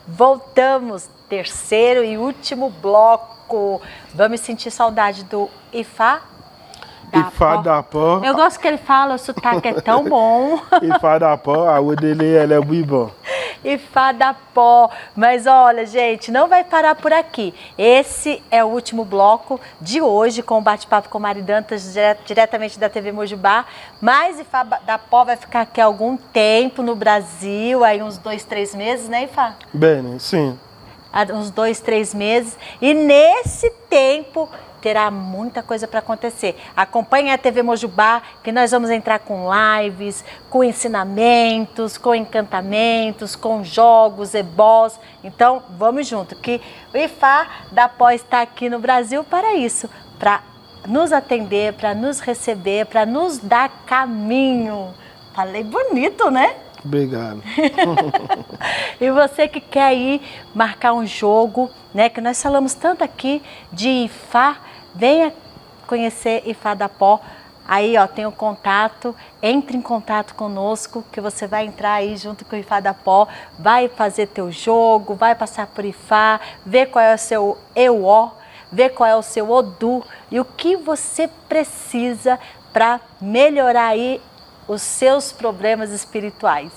Voltamos, terceiro e último bloco. Vamos sentir saudade do Ifá? Ifá da Pó. Eu gosto que ele fala, o sotaque é tão bom. Ifá da Pó, a dele é muito bom. Ifá da Pó. Mas olha, gente, não vai parar por aqui. Esse é o último bloco de hoje com o bate-papo com Mari Dantas, diretamente da TV Mojubá. Mas Ifá da Pó vai ficar aqui algum tempo no Brasil, aí uns 2, 3 meses, né, Ifá? Bem, sim. Uns 2, 3 meses. E nesse tempo terá muita coisa para acontecer. Acompanhe a TV Mojubá, que nós vamos entrar com lives, com ensinamentos, com encantamentos, com jogos, ebós. Então, vamos junto, que o Ifá da Pó está aqui no Brasil para isso, para nos atender, para nos receber, para nos dar caminho. Falei bonito, né? Obrigado. E você que quer ir marcar um jogo, né? Que nós falamos tanto aqui de Ifá, venha conhecer Ifá da Pó. Aí, ó, tem o contato, entre em contato conosco, que você vai entrar aí junto com o Ifá da Pó, vai fazer teu jogo, vai passar por Ifá, ver qual é o seu EUO, ver qual é o seu Odu e o que você precisa para melhorar aí os seus problemas espirituais.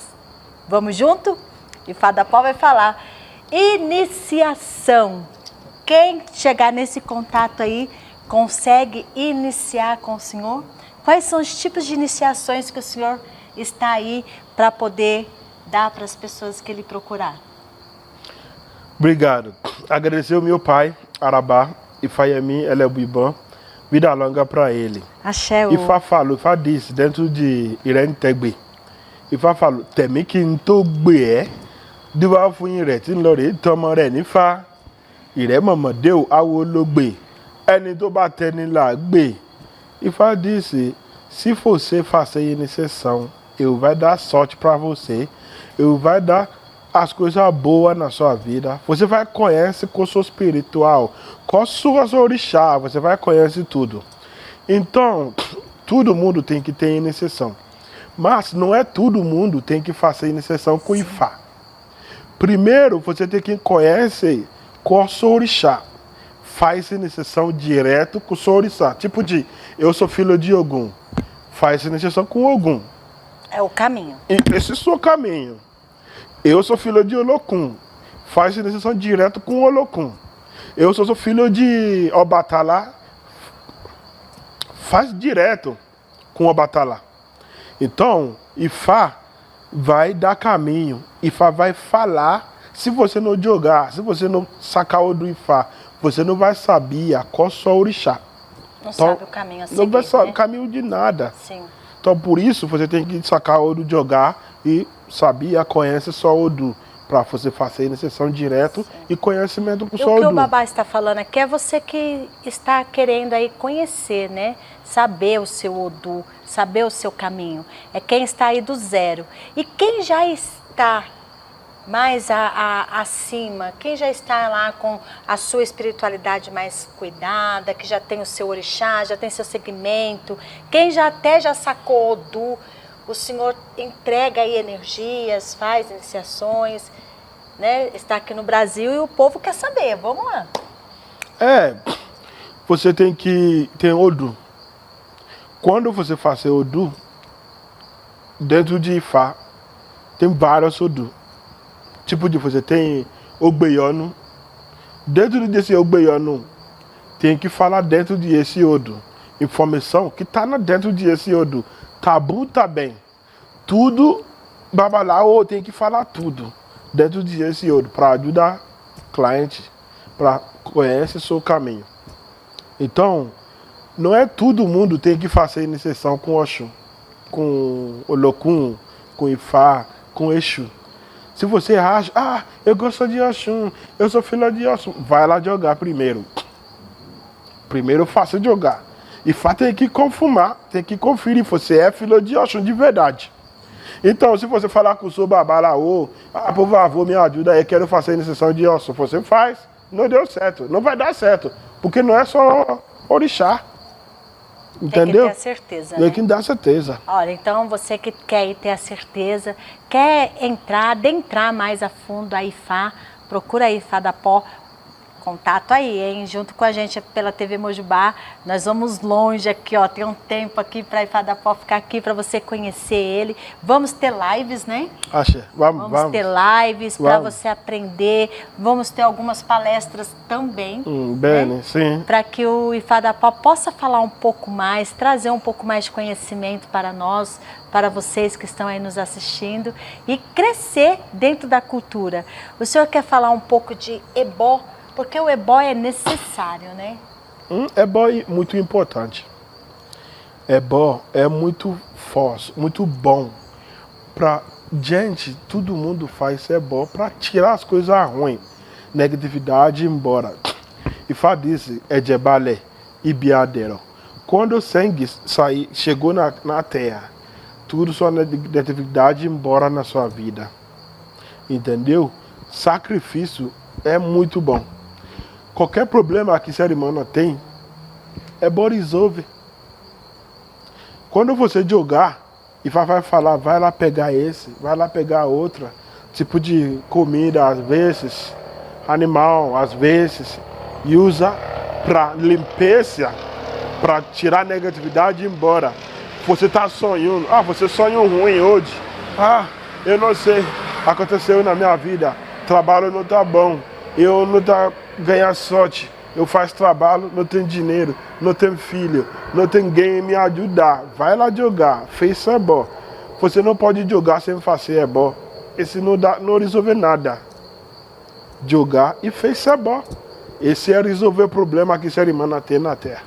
Vamos junto? Ifá da Pó vai falar. Iniciação. Quem chegar nesse contato aí consegue iniciar com o Senhor? Quais são os tipos de iniciações que o Senhor está aí para poder dar para as pessoas que Ele procurar? Obrigado. Agradecer ao meu pai, Arabá, Ifá Yemi, Elebuibã, vida longa para ele. Axé. Ifá falou, Ifá disse dentro de Irene Tegbe. Ifá falou, tẹ̀mí kí n tó gbé ẹ́, díwá fún ìrẹ̀ tí ń lọ rèé tọmọ rẹ̀ nífà. Ìrẹ́ mọ̀mọ́dé ò awo ló gbé, ẹni tó bá tẹni là gbé. Ifá disse, se você fazer iniciação, eu vai dar sorte para você, eu vai dar as coisas boas na sua vida. Você vai conhecer com o seu espiritual, com suas orixá, você vai conhecer tudo. Então, todo mundo tem que ter iniciação. Mas não é todo mundo tem que fazer iniciação com Ifá. Primeiro, você tem que conhecer com o seu orixá. Faz iniciação direto com o seu orixá. Tipo de, eu sou filho de Ogum. Faz iniciação com Ogum. É o caminho. Esse é o seu caminho. Eu sou filho de Olokun. Faz iniciação direto com Olokun. Eu sou filho de Obatala. Faz direto com Obatala. Então, Ifá vai dar caminho. Ifá vai falar. Se você não jogar, se você não sacar o do Ifá, você não vai saber qual só orixá. Não Então, sabe o caminho a seguir, não vai saber né? o caminho de nada. Sim. Então, por isso, você tem que sacar o do jogar e saber, conhece só o do. Para você fazer iniciação direto. Sim. E conhecimento com só o do. O que o babá está falando aqui é você que está querendo aí conhecer, né? Saber o seu Odu, saber o seu caminho. É quem está aí do zero. E quem já está mais acima, quem já está lá com a sua espiritualidade mais cuidada, que já tem o seu orixá, já tem seu segmento, quem já sacou Odu, o Senhor entrega aí energias, faz iniciações, né? Está aqui no Brasil e o povo quer saber. Vamos lá. Você tem que ter Odu. Quando você faz Odu, dentro de Ifá, tem vários Odu. Tipo de você tem Ogbeyono. Dentro desse Ogbeyono, tem que falar dentro desse Odu. Informação que está dentro desse Odu. Tabu tá bem. Tudo, babalao tem que falar tudo dentro desse Odu para ajudar o cliente, para conhecer o seu caminho. Então, não é todo mundo tem que fazer iniciação com Oxum, com Olokun, com Ifá, com Exu. Se você acha, eu gosto de Oxum, eu sou filho de Oxum, vai lá jogar primeiro. Primeiro faça jogar. Ifá tem que confirmar, tem que conferir se você é filho de Oxum de verdade. Então, se você falar com o seu babalaô, por favor, me ajuda aí, quero fazer iniciação de Oxum, você faz, não deu certo, não vai dar certo, porque não é só orixá. Entendeu? Tem que ter a certeza, Tem né? que dar certeza. Olha, então você que quer ir ter a certeza, quer entrar, adentrar mais a fundo a IFA, procura a IFA da Pó, contato aí, hein? Junto com a gente pela TV Mojubá, nós vamos longe aqui, ó, tem um tempo aqui para a IFA da Pó ficar aqui para você conhecer ele. Vamos ter lives, né? Axé, vamos. Vamos ter lives para você aprender, vamos ter algumas palestras também, Bem, né? sim. Para que o IFA da Pó possa falar um pouco mais, trazer um pouco mais de conhecimento para nós, para vocês que estão aí nos assistindo e crescer dentro da cultura. O senhor quer falar um pouco de ebó, porque o ebó é necessário, né? Ebó é muito importante. Ebó é muito forte, muito bom. Pra gente, todo mundo faz ebó para tirar as coisas ruins, negatividade embora. E faz isso, é de balé e biadeiro. Quando o sangue chegou na terra, tudo sua negatividade embora na sua vida. Entendeu? Sacrifício é muito bom. Qualquer problema que ser humano tem, é bom resolver. Quando você jogar e vai falar, vai lá pegar esse, vai lá pegar outra, tipo de comida às vezes, animal às vezes, e usa para limpeza, para tirar a negatividade e ir embora. Você está sonhando, você sonhou ruim hoje, eu não sei, aconteceu na minha vida, trabalho não tá bom, eu não tá ganhar sorte, eu faço trabalho, não tenho dinheiro, não tenho filho, não tem ninguém me ajudar. Vai lá jogar, fez ebó. Você não pode jogar sem fazer ebó. Esse não resolve nada. Jogar e fez ebó. Esse é resolver o problema que o ser humano tem na Terra.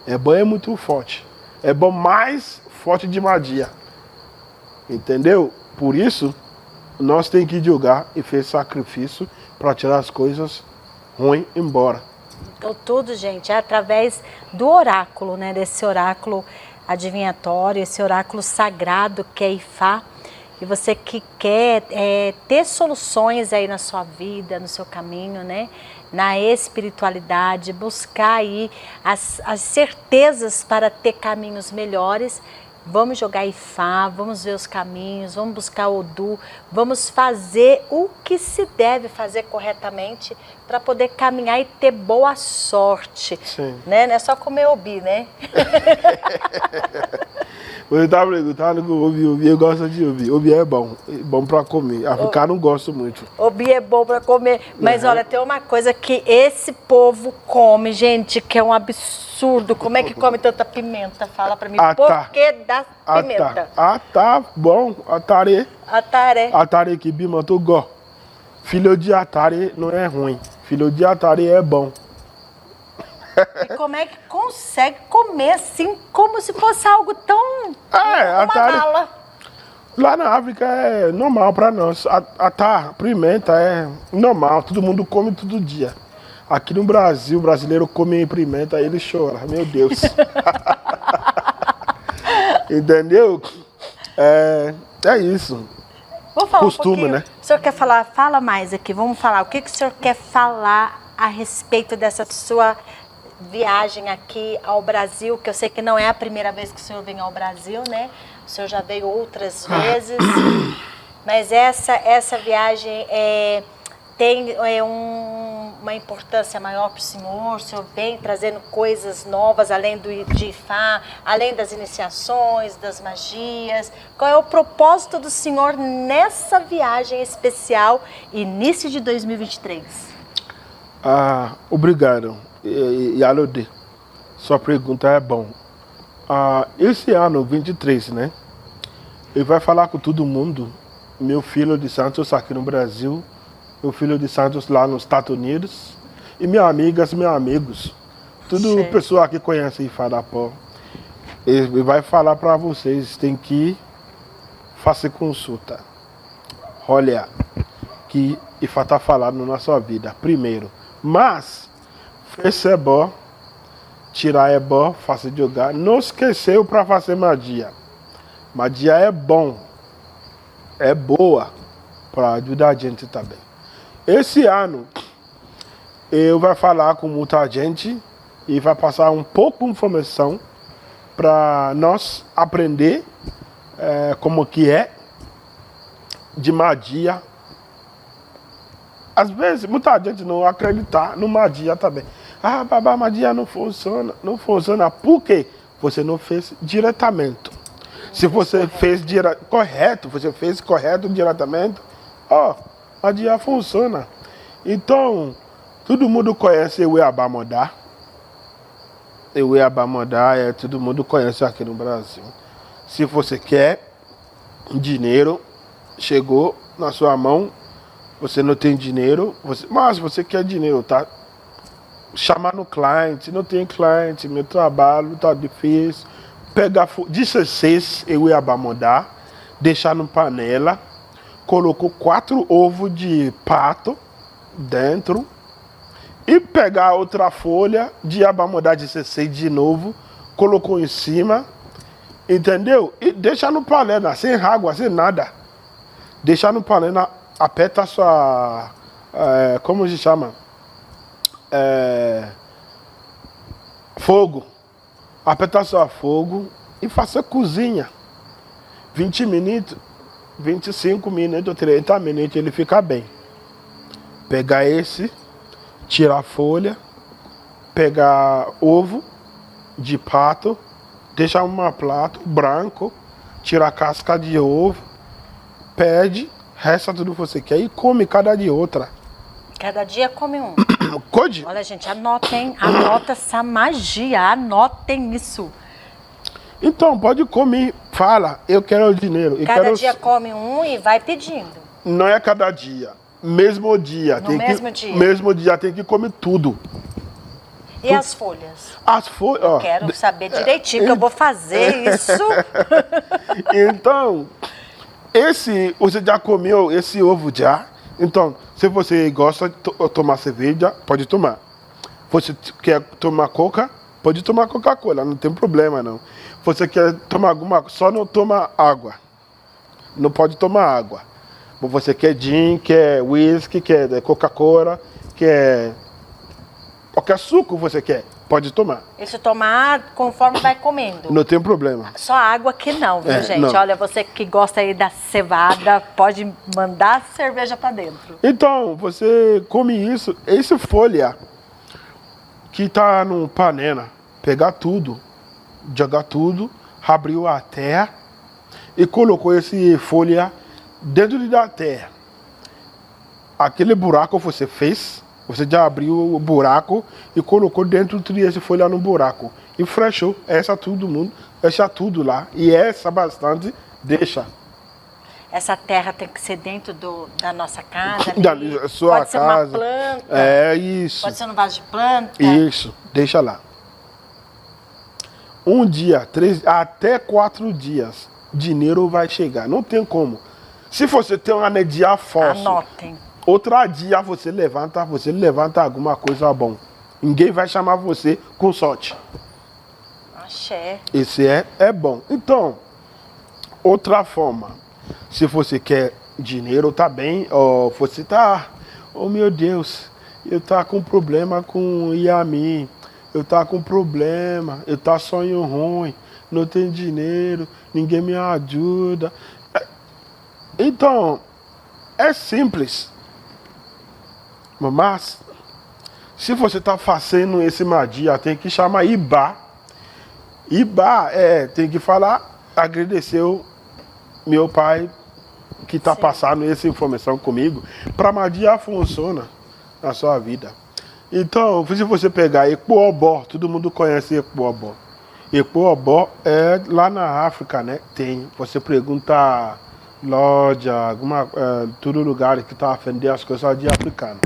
Ebó é muito forte. Ebó mais forte de magia. Entendeu? Por isso, nós temos que jogar e fazer sacrifício para tirar as coisas ruim embora. Então tudo, gente, é através do oráculo, né? Desse oráculo adivinhatório, esse oráculo sagrado que é Ifá. E você que quer ter soluções aí na sua vida, no seu caminho, né? Na espiritualidade, buscar aí as certezas para ter caminhos melhores. Vamos jogar Ifá, vamos ver os caminhos, vamos buscar Odu, vamos fazer o que se deve fazer corretamente para poder caminhar e ter boa sorte. Sim. Né? Não é só comer obi, né? Você tá perguntando que o obi, eu gosto de obi. Obi é bom para comer. Africano não gosto muito. Obi é bom para comer, mas olha, tem uma coisa que esse povo come, gente, que é um absurdo. Como é que come tanta pimenta? Fala para mim, por que dá pimenta? Tá bom, atare. Ataré. Atare que bima tu go. Filho de atare não é ruim. Filho de atare é bom. E como é que consegue comer assim, como se fosse algo tão... atare. Mala. Lá na África é normal para nós. Pimenta é normal, todo mundo come todo dia. Aqui no Brasil, o brasileiro come pimenta, ele chora, meu Deus. Entendeu? É isso. Vou falar Costume, né? O senhor quer falar? Fala mais aqui, vamos falar. O que o senhor quer falar a respeito dessa sua viagem aqui ao Brasil, que eu sei que não é a primeira vez que o senhor vem ao Brasil, né? O senhor já veio outras vezes, mas essa viagem tem uma importância maior para o senhor vem trazendo coisas novas, além de Ifá, além das iniciações, das magias. Qual é o propósito do senhor nessa viagem especial, início de 2023? Obrigado. Yalode, sua pergunta é bom. Esse ano, 23, né? Ele vai falar com todo mundo. Meu filho de Santos aqui no Brasil, meu filho de Santos lá nos Estados Unidos, e minhas amigas, meus amigos, tudo pessoa que conhece Ifá da Pó. Ele vai falar para vocês, tem que fazer consulta. Olha, que Ifá está falando na sua vida, primeiro. Mas, fez ebó, tirar ebó, fazer jogar, não esqueceu para fazer magia. Magia é bom, é boa, para ajudar a gente também. Esse ano, eu vou falar com muita gente e vai passar um pouco de informação para nós aprender como que é de magia. Às vezes, muita gente não acredita no magia também. Ah, babá, magia não funciona. Não funciona. Por quê? Você não fez diretamente. Se você fez correto, você fez correto diretamente, magia funciona. Então, todo mundo conhece o Iabamodá. O Iabamodá todo mundo conhece aqui no Brasil. Se você quer dinheiro, chegou na sua mão, você não tem dinheiro, mas você quer dinheiro, tá? Chamar no cliente, não tem cliente, meu trabalho tá difícil. Pega 16 eu ia abamodar, deixar no panela, colocou 4 ovos de pato dentro e pegar outra folha de abamodar 16 de novo, colocou em cima, entendeu? E deixa no panela, sem água, sem nada. Deixar no panela, aperta a sua, como se chama? Fogo. Aperta só fogo e faça cozinha. 20 minutos, 25 minutos, 30 minutos ele fica bem. Pegar esse, tirar a folha, pegar ovo de pato, deixar um prato branco, tirar a casca de ovo, pede, resta tudo que você quer e come cada dia outra. Cada dia come um. Code? Olha, gente, anotem, anota essa magia, anotem isso. Então, pode comer, fala, eu quero dinheiro. Cada dia come um e vai pedindo. Não é cada dia, mesmo dia. Mesmo dia tem que comer tudo. E as folhas? As folhas, ó. Quero saber direitinho que eu vou fazer isso. Então, você já comeu esse ovo já? Então, se você gosta de tomar cerveja, pode tomar. Você quer tomar coca, pode tomar Coca-Cola, não tem problema não. Você quer tomar alguma coisa, só não toma água. Não pode tomar água. Você quer gin, quer whisky, quer Coca-Cola, quer qualquer suco você quer, pode tomar. Isso tomar conforme vai comendo. Não tem problema. Só água que não, viu, gente? Não. Olha, você que gosta aí da cevada, pode mandar cerveja pra dentro. Então, você come isso, essa folha que tá no panela, pegar tudo, jogar tudo, abriu a terra e colocou essa folha dentro da terra. Aquele buraco você fez, você já abriu o buraco e colocou dentro dessa folha no buraco. E fechou, essa tudo lá. E essa bastante, deixa. Essa terra tem que ser dentro da nossa casa? Da sua pode ser casa. Uma planta? É isso. Pode ser no vaso de planta? Isso, deixa lá. 1 dia, 3, até 4 dias, dinheiro vai chegar. Não tem como. Se você tem uma energia forte, anotem. Outro dia você levanta alguma coisa bom. Ninguém vai chamar você com sorte. Axé. Esse é bom. Então, outra forma, se você quer dinheiro, tá bem, ou você tá, oh meu Deus, eu tá com problema com Yami, eu tá com problema, eu tá sonho ruim, não tenho dinheiro, ninguém me ajuda. Então, é simples. Mas, se você está fazendo esse magia, tem que chamar Ibá. Ibá, tem que falar, agradecer o meu pai que está passando essa informação comigo. Para magia funciona na sua vida. Então, se você pegar Ecuobó, todo mundo conhece Ecuobó. Ecuobó é lá na África, né? Tem. Você pergunta loja, todo lugar que está a vender as coisas de africano.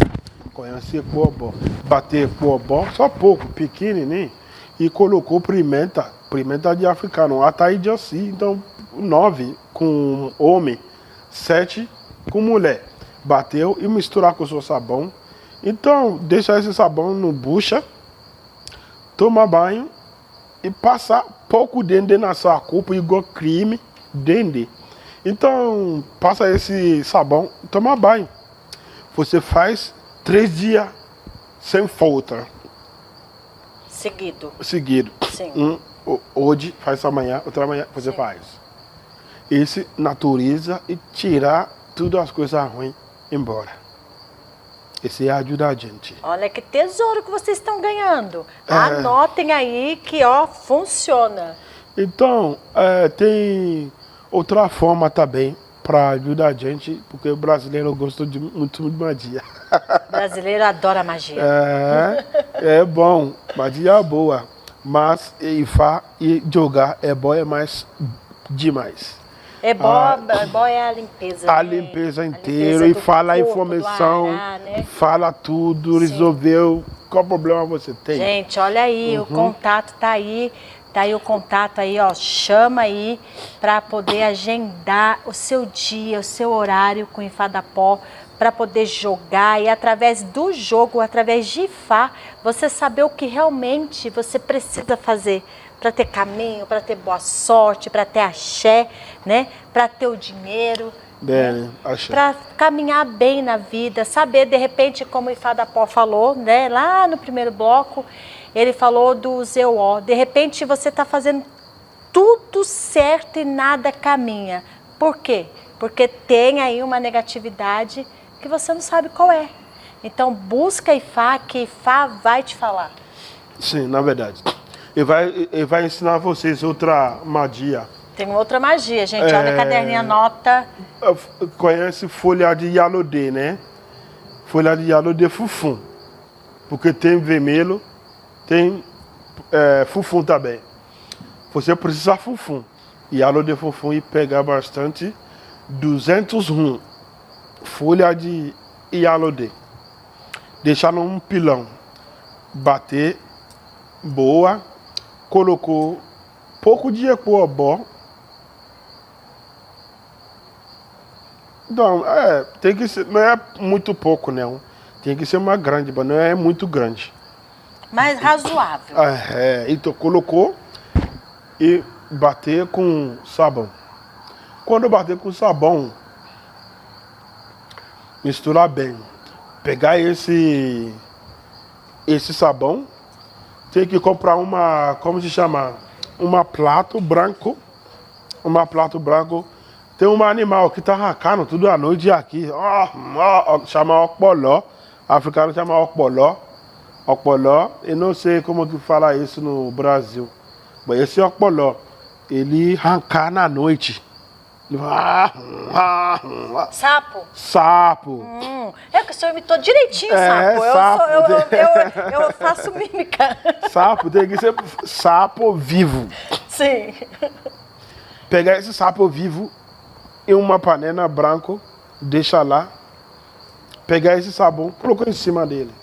Conhece Ecuobó. Bater Ecuobó, só pouco, pequenininho, e colocou pimenta de africano, Ataí de Ossi. Então, 9 com homem, 7 com mulher. Bateu e misturar com o seu sabão. Então, deixa esse sabão no bucha, toma banho e passa pouco dentro na sua culpa, igual creme, dentro. Então, passa esse sabão, toma banho. Você faz 3 dias sem falta. Seguido. Seguido. Sim. hoje, faz amanhã, outra amanhã você faz. Esse natureza e tirar todas as coisas ruins embora. Esse ajuda a gente. Olha que tesouro que vocês estão ganhando. Anotem aí que, ó, funciona. Então, tem outra forma também para ajudar a gente, porque o brasileiro gosta muito de magia. O brasileiro adora magia. É bom, magia é boa, mas e jogar é bom, é mais demais. É bom é a limpeza. A né? limpeza A inteira limpeza e do fala a corpo, informação, do ar, né? fala tudo, resolveu qual problema você tem. Gente, olha aí, o contato tá aí. Tá aí o contato aí, ó. Chama aí para poder agendar o seu dia, o seu horário com Ifá da Pó, para poder jogar e através do jogo, através de Ifá, você saber o que realmente você precisa fazer para ter caminho, para ter boa sorte, para ter axé, né? Para ter o dinheiro. Bem, axé. Para caminhar bem na vida, saber de repente, como o Ifá da Pó falou, né? Lá no primeiro bloco, ele falou do Zeuó. De repente você está fazendo tudo certo e nada caminha. Por quê? Porque tem aí uma negatividade que você não sabe qual é. Então busca Ifá, que Ifá vai te falar. Sim, na verdade. Ele vai ensinar vocês outra magia. Tem outra magia, gente. Olha a caderninha, anota. Conhece folha de Yalodê, né? Folha de Yalodê fufum. Porque tem vermelho, tem fufum também. Você precisa fufum. Yalodê fufum e pegar bastante 200 rum. Folha de Yalodê. Deixar num pilão. Bater. Boa. Colocou pouco de ecoabó. Então, tem que ser, não é muito pouco, não. Tem que ser uma grande, mas não é muito grande. Mais razoável. Então colocou e bater com sabão. Quando bater com sabão, misturar bem. Pegar esse sabão, tem que comprar como se chama? Uma plato branco. Tem um animal que tá arrancando tudo à noite aqui. Chama Okpoló. Africano chama Okpoló. Okpoló. Eu não sei como que fala isso no Brasil. Mas esse Okpoló, ele arrancar na noite. Sapo. É que o senhor imitou direitinho, sapo. Eu faço mímica. Sapo tem que ser sapo vivo. Sim. Pegar esse sapo vivo em uma panela branca, deixa lá. Pegar esse sabão, colocar em cima dele.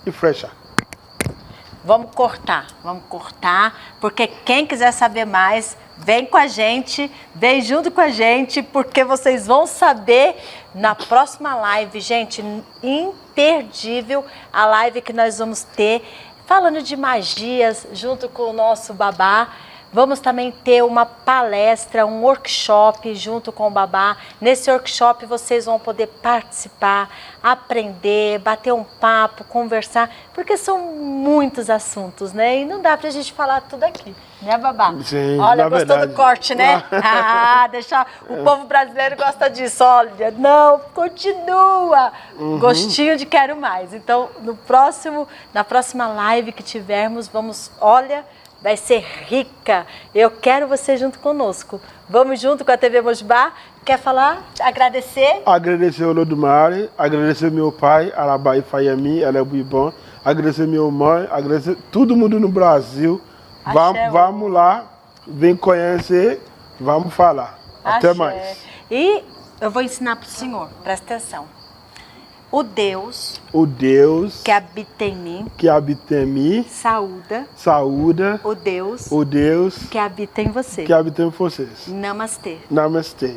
E fecha. Vamos cortar, porque quem quiser saber mais, vem com a gente, vem junto com a gente, porque vocês vão saber na próxima live, gente, imperdível, a live que nós vamos ter, falando de magias, junto com o nosso babá. Vamos também ter uma palestra, um workshop junto com o babá. Nesse workshop vocês vão poder participar, aprender, bater um papo, conversar, porque são muitos assuntos, né? E não dá pra gente falar tudo aqui, né, babá? Sim, olha, gostou do corte, né? O povo brasileiro gosta disso, olha, não, continua. Gostinho de quero mais. Então, na próxima live que tivermos, vai ser rica. Eu quero você junto conosco. Vamos junto com a TV Mojibá. Quer falar? Agradecer? Agradecer o Lodumare, agradecer meu pai, Arabai Fayami, ela é bom. Agradecer minha mãe, agradecer todo mundo no Brasil. Vamos lá, vem conhecer, vamos falar. Até mais. E eu vou ensinar para o senhor, presta atenção. O Deus que habita em mim, saúda o Deus que habita em você. Namastê. Namastê.